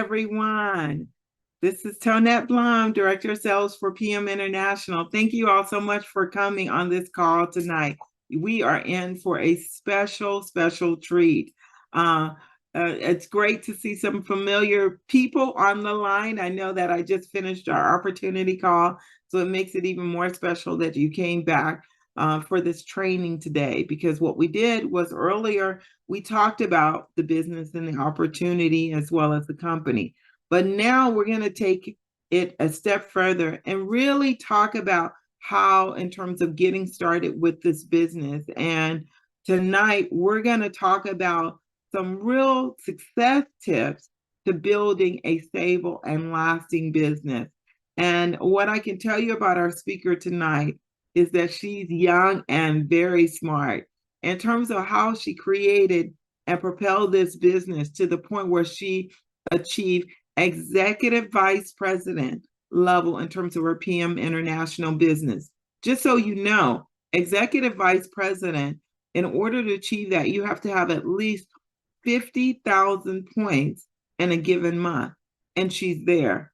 everyone. This is Tonette Blum, Director of Sales for Pmia International. Thank you all so much for coming on this call tonight. We are in for a special treat. It's great to see some familiar people on the line. I know that I just finished our opportunity call, so it makes it even more special that you came back for this training today, because what we did was earlier, we talked about the business and the opportunity as well as the company. But now we're going to take it a step further and really talk about how, in terms of getting started with this business. And tonight we're going to talk about some real success tips to building a stable and lasting business. And what I can tell you about our speaker tonight is that she's young and very smart in terms of how she created and propelled this business to the point where she achieved executive vice president level in terms of her PM International business. Just so you know, executive vice president, in order to achieve that, you have to have at least 50,000 points in a given month. And she's there.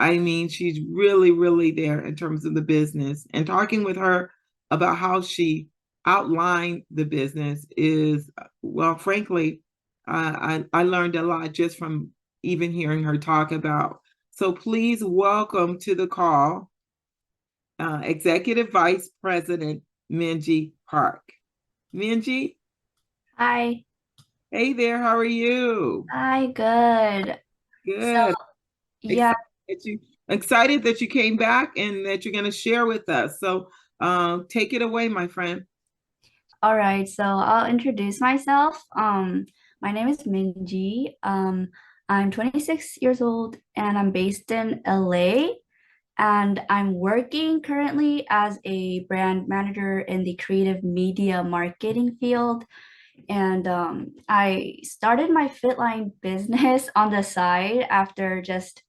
I mean, she's really there in terms of the business. And talking with her about how she outlined the business is, well, frankly, I learned a lot just from even hearing her talk about. So please welcome to the call, Executive Vice President Minji Park. Minji? Hi. Hey there, how are you? Hi, good. Good. Yeah. Excited that you came back and that you're going to share with us. So take it away, my friend. All right, so I'll introduce myself. My name is Minji. I'm 26 years old and I'm based in LA, and I'm working currently as a brand manager in the creative media marketing field. And I started my Fitline business on the side after just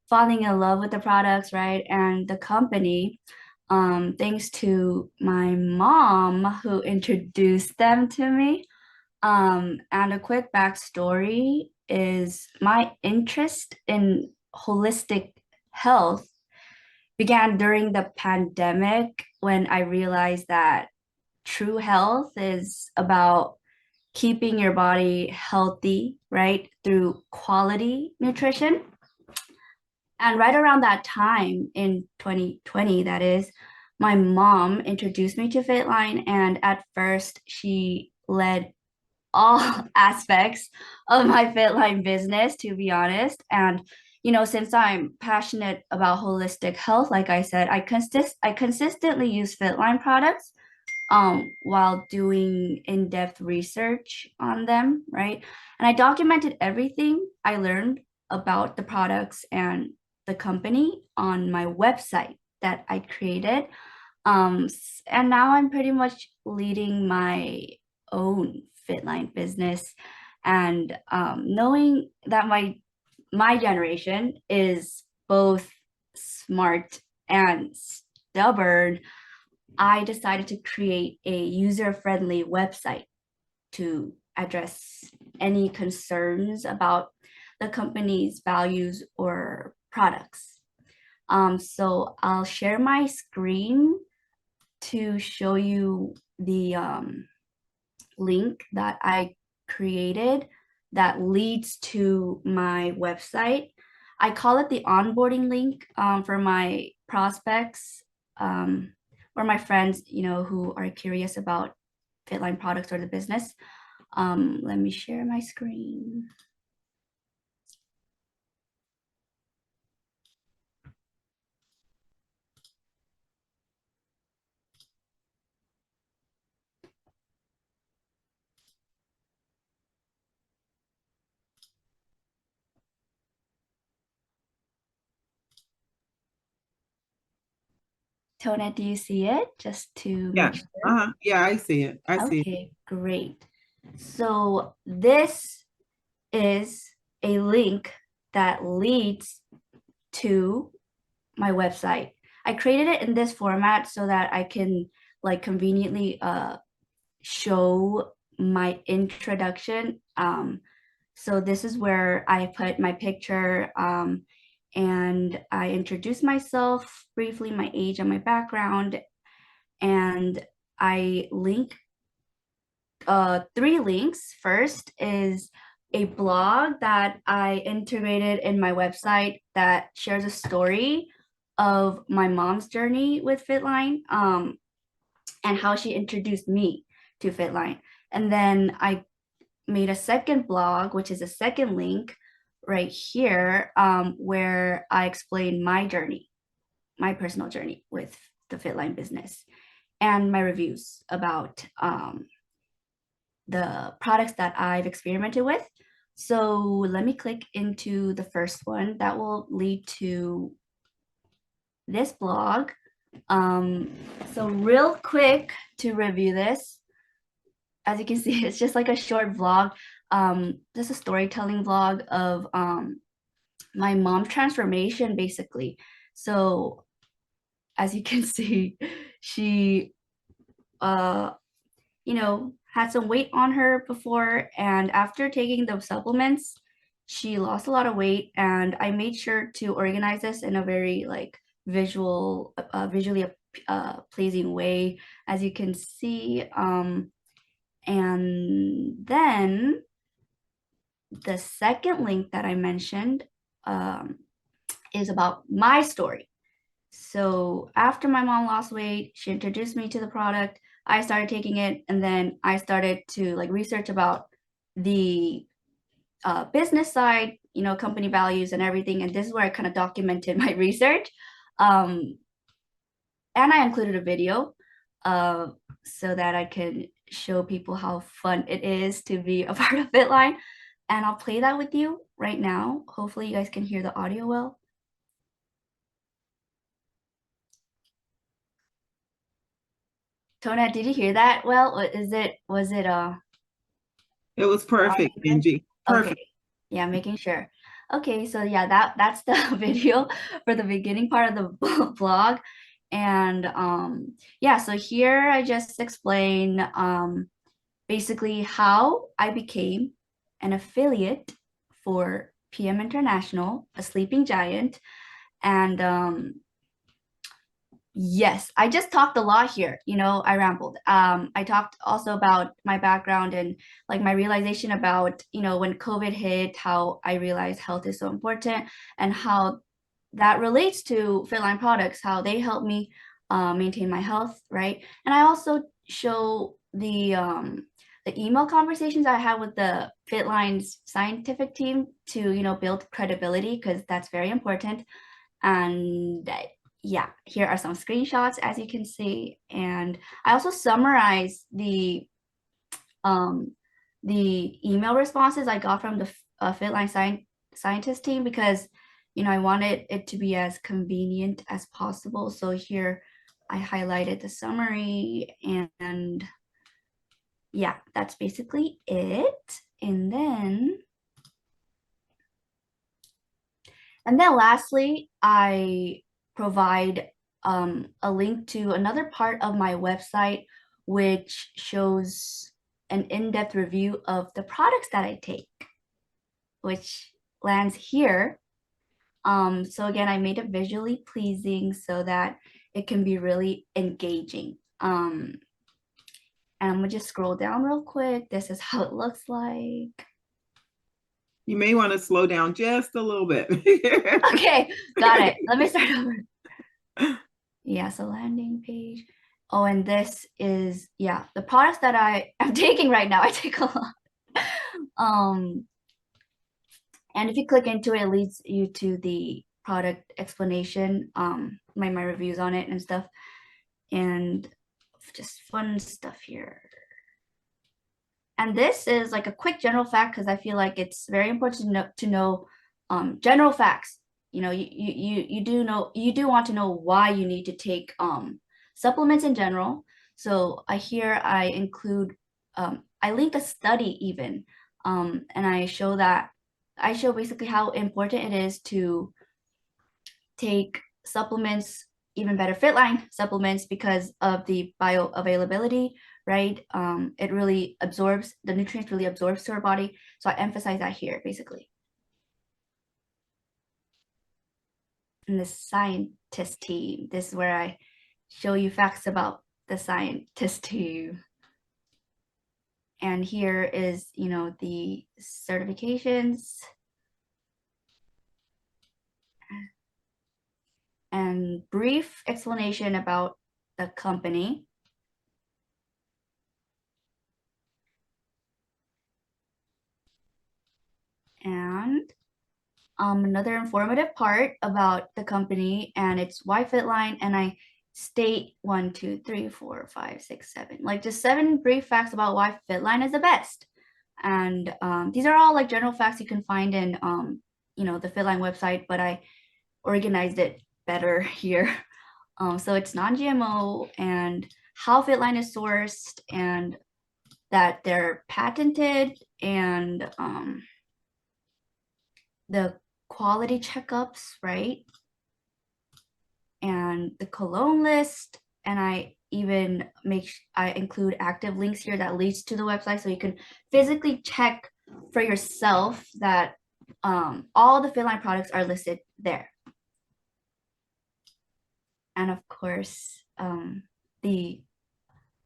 falling in love with the products, right? And the company, thanks to my mom who introduced them to me. And a quick backstory is my interest in holistic health began during the pandemic, when I realized that true health is about keeping your body healthy, right? Through quality nutrition. And right around that time in 2020, that is, my mom introduced me to Fitline. And at first, she led all aspects of my Fitline business, to be honest. And, you know, since I'm passionate about holistic health, like I said, I consistently use Fitline products while doing in-depth research on them, right? And I documented everything I learned about the products and the company on my website that I created. And now I'm pretty much leading my own Fitline business. And knowing that my generation is both smart and stubborn, I decided to create a user-friendly website to address any concerns about the company's values or products. So I'll share my screen to show you the link that I created that leads to my website. I call it the onboarding link for my prospects or my friends, you know, who are curious about Fitline products or the business. Let me share my screen. Tona, do you see it? Just to Yeah. make sure. Yeah, I see it. I see it. Okay, great. So this is a link that leads to my website. I created it in this format so that I can like conveniently show my introduction. So this is where I put my picture, and I introduce myself briefly, my age and my background, and I link 3 links. First is a blog that I integrated in my website that shares a story of my mom's journey with Fitline, and how she introduced me to Fitline. And then I made a second blog, which is a second link right here, where I explain my journey, my personal journey with the Fitline business, and my reviews about the products that I've experimented with. So let me click into the first one that will lead to this blog. So real quick to review this, as you can see, it's just like a short vlog, just a storytelling vlog of my mom's transformation, basically. So as you can see, she you know, had some weight on her before, and after taking those supplements, she lost a lot of weight. And I made sure to organize this in a very like visually pleasing way, as you can see. And then the second link that I mentioned is about my story. So after my mom lost weight, she introduced me to the product. I started taking it, and then I started to like research about the business side, you know, company values and everything. And this is where I kind of documented my research. And I included a video so that I can show people how fun it is to be a part of Fitline. And I'll play that with you right now. Hopefully you guys can hear the audio well. Tona, did you hear that? Well, was it It was perfect, Benji. Perfect. Okay, yeah, making sure. Okay, so yeah, that's the video for the beginning part of the vlog. And yeah, so here I just explain basically how I became an affiliate for PM International, a sleeping giant. And yes, I just talked a lot here, you know, I rambled. I talked also about my background and like my realization about, you know, when COVID hit, how I realized health is so important, and how that relates to Fitline products, how they help me maintain my health, right? And I also show the email conversations I had with the Fitline's scientific team to, you know, build credibility, because that's very important. And yeah, here are some screenshots, as you can see. And I also summarize the email responses I got from the Fitline scientist team, because, you know, I wanted it to be as convenient as possible. So here I highlighted the summary, and yeah, that's basically it. And then lastly, I provide a link to another part of my website, which shows an in-depth review of the products that I take, which lands here. So again, I made it visually pleasing so that it can be really engaging. And I'm gonna just scroll down real quick. This is how it looks like. You may want to slow down just a little bit. Okay, got it. Let me start over. Yeah, so landing page. Oh, and this is, yeah, the products that I am taking right now. I take a lot. And if you click into it, it leads you to the product explanation, my reviews on it and stuff, and just fun stuff here. And this is like a quick general fact, because I feel like it's very important to know general facts. You know, you do want to know why you need to take supplements in general. So I include I link a study even, and I show basically how important it is to take supplements, even better Fitline supplements, because of the bioavailability, right? It really absorbs, the nutrients really absorbs to our body. So I emphasize that here, basically. And the scientist team, this is where I show you facts about the scientist team. And here is, the certifications and brief explanation about the company. And another informative part about the company and its YFit line, and I state 1, 2, 3, 4, 5, 6, 7, like just 7 brief facts about why Fitline is the best. And these are all like general facts you can find in the Fitline website, but I organized it better here. So it's non-GMO, and how Fitline is sourced, and that they're patented, and the quality checkups, right? And the cologne list, and I even I include active links here that leads to the website, so you can physically check for yourself that all the Fitline products are listed there. And of course, the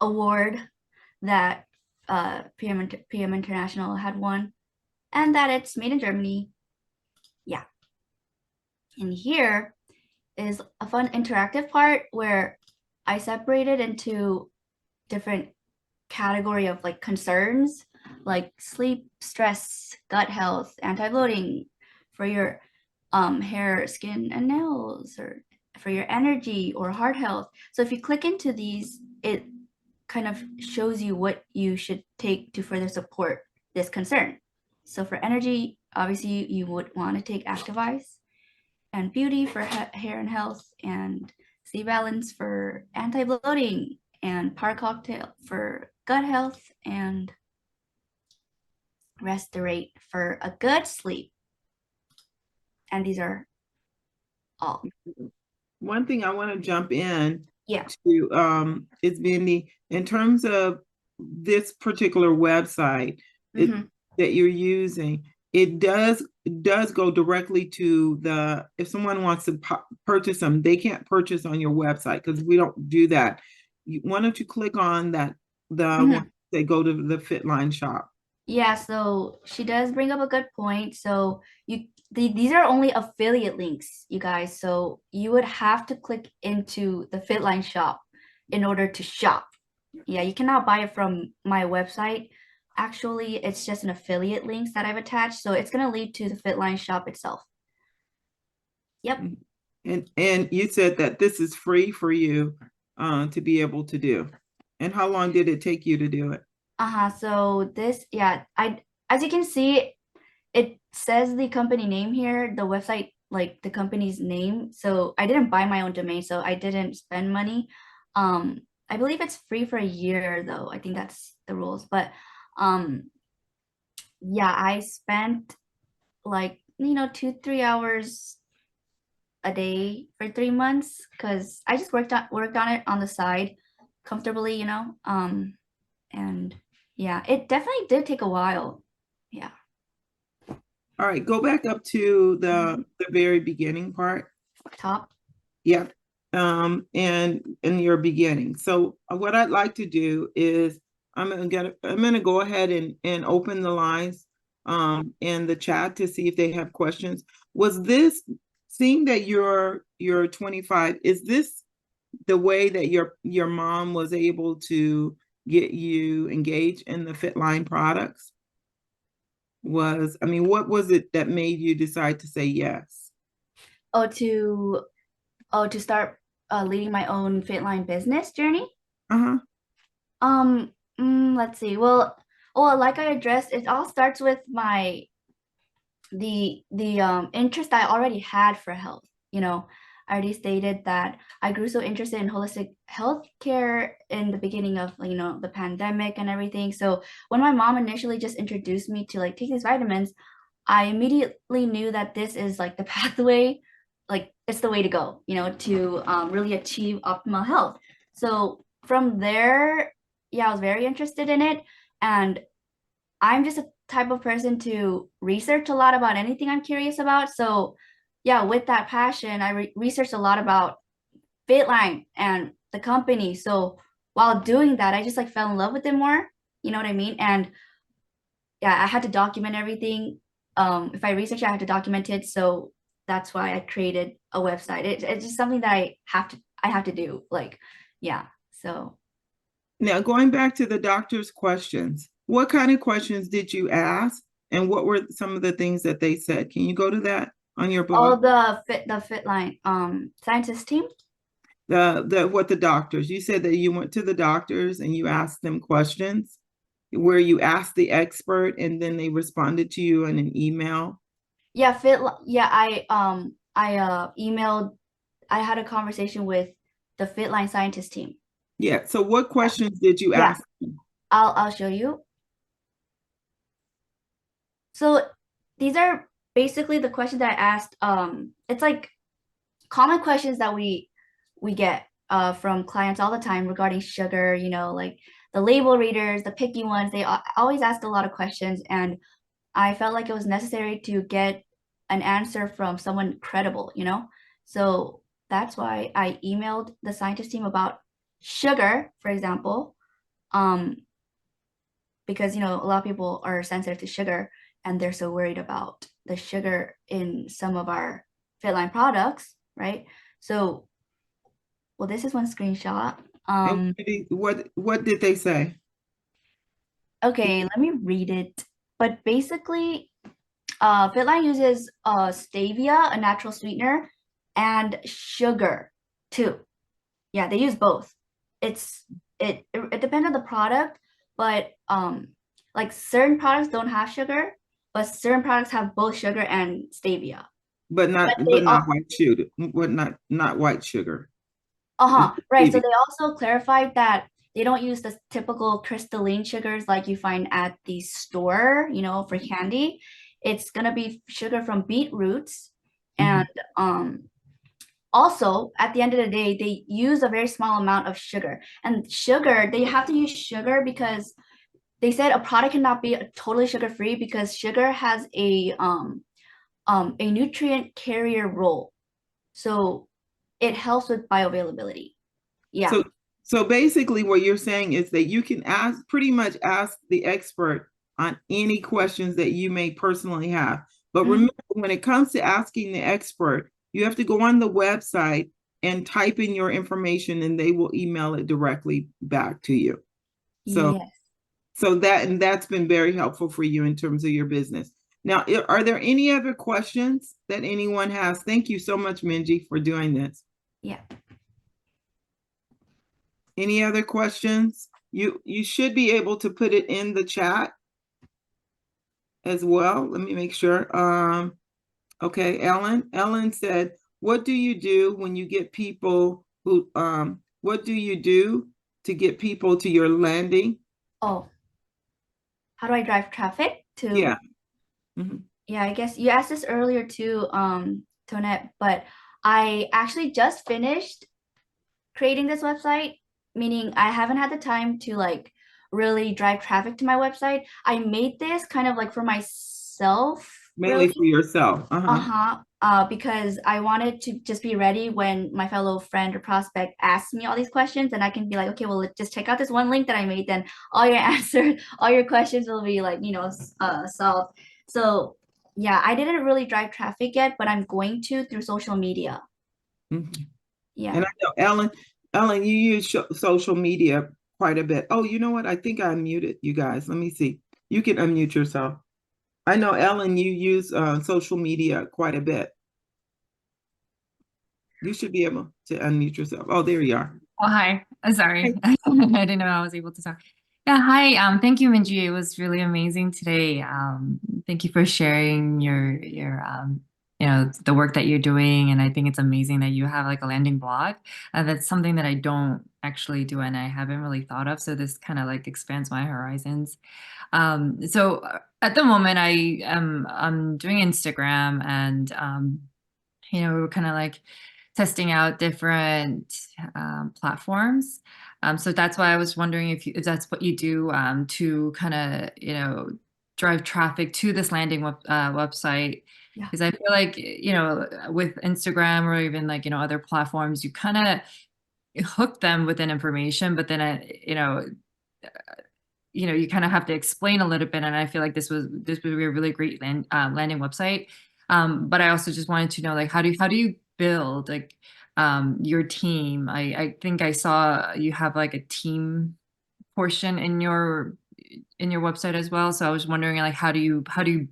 award that PM International had won, and that it's made in Germany. Yeah. And here is a fun interactive part where I separated into different category of like concerns, like sleep, stress, gut health, anti-bloating, for your hair, skin, and nails, or for your energy or heart health. So if you click into these, it kind of shows you what you should take to further support this concern. So for energy, obviously you would want to take Activise, and beauty for hair and health, and sea balance for anti-bloating, and Par Cocktail for gut health, and Restorate for a good sleep. And these are all. One thing I want to jump in Yeah. to is Mindy, in terms of this particular website that you're using, it does go directly to if someone wants to purchase them, they can't purchase on your website because we don't do that. Why don't you click on that, one that go to the Fitline shop? Yeah, so she does bring up a good point. So these are only affiliate links, you guys. So you would have to click into the Fitline shop in order to shop. Yeah, you cannot buy it from my website. Actually, it's just an affiliate links that I've attached. So it's going to lead to the Fitline shop itself. Yep. And you said that this is free for you to be able to do. And how long did it take you to do it? So this, yeah, as you can see, it says the company name here, the website, like the company's name. So I didn't buy my own domain, so I didn't spend money. I believe it's free for a year though. I think that's the rules. But yeah, I spent like 2-3 hours a day for 3 months, because I just worked on it on the side comfortably, and yeah, it definitely did take a while. Yeah. All right, go back up to the very beginning part. Top. Yeah. And in your beginning. So what I'd like to do is I'm gonna go ahead and open the lines in the chat to see if they have questions. Was this, seeing that you're 25, is this the way that your mom was able to get you engaged in the Fitline products? What was it that made you decide to say yes? To start leading my own Fitline business journey? Let's see. Well, like I addressed, it all starts with the interest I already had for health. I already stated that I grew so interested in holistic healthcare in the beginning of the pandemic and everything. So when my mom initially just introduced me to take these vitamins, I immediately knew that this is like the pathway, like it's the way to go, to really achieve optimal health. So from there, yeah, I was very interested in it. And I'm just a type of person to research a lot about anything I'm curious about. So yeah, with that passion, I researched a lot about Fitline and the company. So while doing that, I just like fell in love with it more. You know what I mean? And yeah, I had to document everything. If I research, I had to document it. So that's why I created a website. It's just something that I have to do. Like, yeah. So Now, going back to the doctor's questions, what kind of questions did you ask? And what were some of the things that they said? Can you go to that on your all blog? the Fitline scientist team. What the doctors, you said that you went to the doctors and you asked them questions where you asked the expert and then they responded to you in an email. Yeah, I emailed. I had a conversation with the Fitline scientist team. Yeah. So what questions did you Yeah, ask them? I'll show you. So these are basically the questions that I asked. It's like common questions that we get from clients all the time regarding sugar, you know, like the label readers, the picky ones, they always ask a lot of questions, and I felt like it was necessary to get an answer from someone credible, you know? So that's why I emailed the scientist team about sugar, for example, um, because, you know, a lot of people are sensitive to sugar and they're so worried about the sugar in some of our Fitline products, right? So, well, this is one screenshot. And what did they say? Okay, let me read it. But basically, Fitline uses stevia, a natural sweetener, and sugar too. Yeah, they use both. It depends on the product, but like certain products don't have sugar, but certain products have both sugar and stevia. But But not they but not white sugar. What not white sugar. right. So they also clarified that they don't use the typical crystalline sugars like you find at the store, you know, for candy. It's gonna be sugar from beetroots. And also at the end of the day, they use a very small amount of sugar. And sugar, they have to use sugar because they said a product cannot be totally sugar-free because sugar has a nutrient carrier role. So it helps with bioavailability. Yeah. So basically what you're saying is that you can pretty much ask the expert on any questions that you may personally have. But remember, when it comes to asking the expert, you have to go on the website and type in your information and they will email it directly back to you. So Yes. that's been very helpful for you in terms of your business. Now, are there any other questions that anyone has? Thank you so much, Minji, for doing this. Yeah. Any other questions? You should be able to put it in the chat as well. Let me make sure. Okay, Ellen said, what do you do when you get people who what do you do to get people to your landing? Oh, how do I drive traffic to? Yeah. Yeah, I guess you asked this earlier too, Tonette, but I actually just finished creating this website, meaning I haven't had the time to like really drive traffic to my website. I made this kind of like for myself, Mainly really. for yourself. Because I wanted to just be ready when my fellow friend or prospect asks me all these questions, and I can be like, okay, well, just check out this one link that I made. Then all your answers, all your questions will be like, you know, solved. So yeah, I didn't really drive traffic yet, but I'm going to through social media. Yeah. And I know Ellen, you use social media quite a bit. Oh, you know what? I think I muted you guys. Let me see. You can unmute yourself. I know, Ellen, you use social media quite a bit. You should be able to unmute yourself. Oh, there you are. Oh, hi. Sorry. I didn't know I was able to talk. Yeah, hi. Thank you, Minji. It was really amazing today. Thank you for sharing your you know, the work that you're doing. And I think it's amazing that you have like a landing blog. That's something that I don't actually do and I haven't really thought of. So this kind of like expands my horizons. So at the moment I'm doing Instagram and you know, we were kind of like testing out different platforms. So that's why I was wondering if that's what you do to kind of, you know, drive traffic to this landing website. Yeah. Because I feel like, you know, with Instagram or even like, you know, other platforms, you kind of hook them with an information, but then, you kind of have to explain a little bit. And I feel like this would be a really great landing website. But I also just wanted to know, like, how do you build like your team? I think I saw you have like a team portion in your website as well. So I was wondering, like, how do you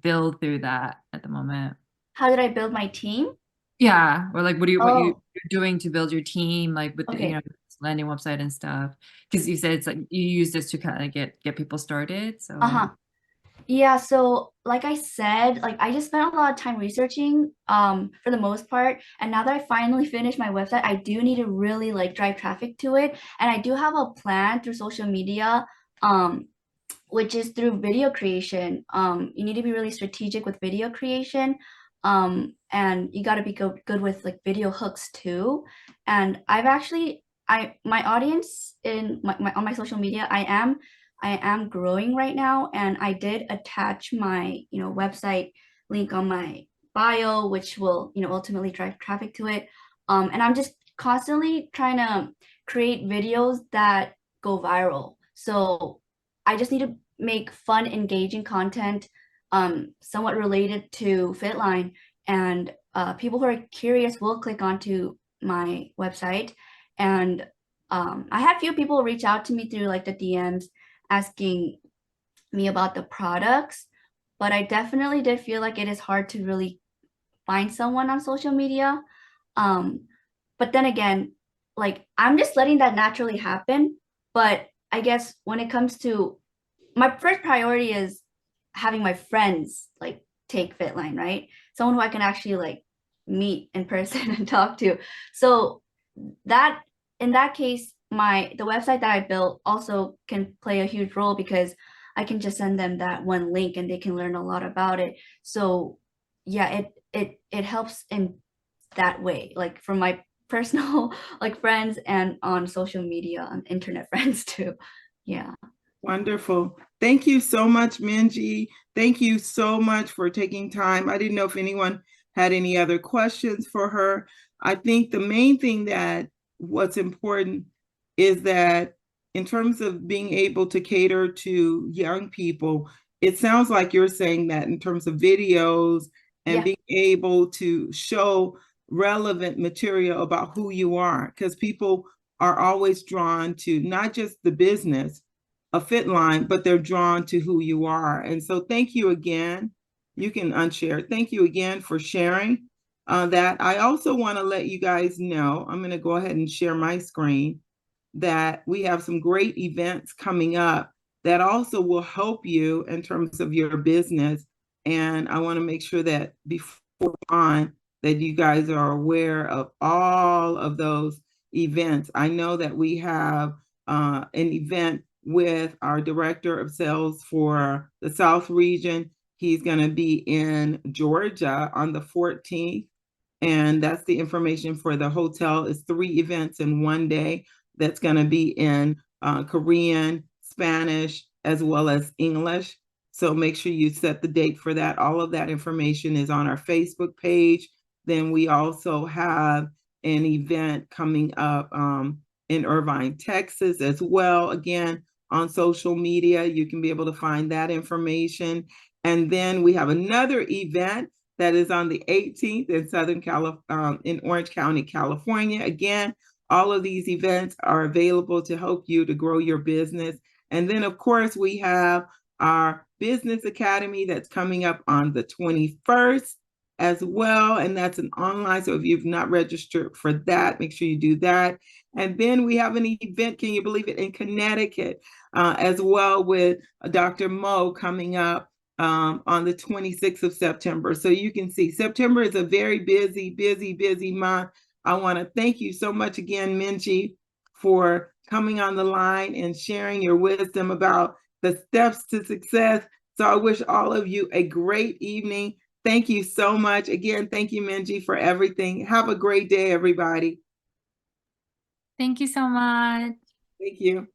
build through that at the moment? How did I build my team? Yeah, or like what you're Oh, doing to build your team, like with the, you okay. know, landing website and stuff. Because you said it's like you use this to kind of get people started. So Yeah, so like I said, like I just spent a lot of time researching for the most part. And now that I finally finished my website, I do need to really like drive traffic to it. And I do have a plan through social media, which is through video creation. You need to be really strategic with video creation. And you got to be good with like video hooks too. And my audience on my social media, I am growing right now, and I did attach my, you know, website link on my bio, which will, you know, ultimately drive traffic to it. And I'm just constantly trying to create videos that go viral. So I just need to make fun, engaging content, somewhat related to Fitline, and people who are curious will click onto my website. And I had a few people reach out to me through like the DMs asking me about the products, but I definitely did feel like it is hard to really find someone on social media. Um, but then again, like I'm just letting that naturally happen. But I guess when it comes to my first priority is having my friends like take Fitline, right? Someone who I can actually like meet in person and talk to. So that in that case, the website that I built also can play a huge role because I can just send them that one link and they can learn a lot about it. So yeah, it helps in that way, like from my personal like friends and on social media and internet friends too. Yeah. Wonderful. Thank you so much, Minji. Thank you so much for taking time. I didn't know if anyone had any other questions for her. I think the main thing that what's important is that in terms of being able to cater to young people, it sounds like you're saying that in terms of videos and Yeah. being able to show relevant material about who you are, because people are always drawn to not just the business, a Fitline, but they're drawn to who you are. And so thank you again. You can unshare. Thank you again for sharing that. I also want to let you guys know, I'm going to go ahead and share my screen, that we have some great events coming up that also will help you in terms of your business. And I want to make sure that before on that you guys are aware of all of those events. I know that we have an event with our director of sales for the South region. He's going to be in Georgia on the 14th. And that's the information for the hotel. It's 3 events in one day. That's going to be in Korean, Spanish, as well as English. So make sure you set the date for that. All of that information is on our Facebook page. Then we also have an event coming up in Irvine, Texas as well. Again, on social media, you can be able to find that information. And then we have another event that is on the 18th in in Orange County, California. Again, all of these events are available to help you to grow your business. And then, of course, we have our Business Academy that's coming up on the 21st as well. And that's an online. So if you've not registered for that, make sure you do that. And then we have an event, can you believe it, in Connecticut as well with Dr. Mo coming up on the 26th of September. So you can see September is a very busy month. I want to thank you so much again, Minji, for coming on the line and sharing your wisdom about the steps to success. So I wish all of you a great evening. Thank you so much. Again, thank you, Minji, for everything. Have a great day, everybody. Thank you so much. Thank you.